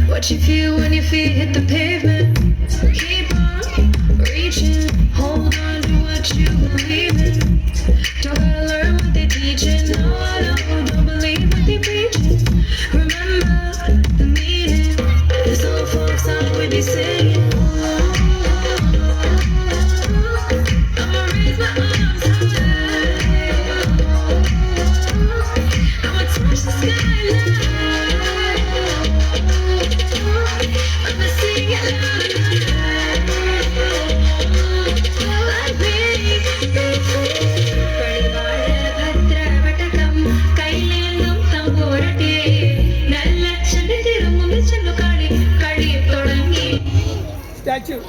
What you feel when your feet hit the pavement. Keep on reaching, hold on to what you believe in. Don't gotta learn what they're teaching, no, don't believe what they're preaching. Remember the meaning, this old folk song we be singing. I'ma raise my arms high, I'ma touch the skyline. Statue.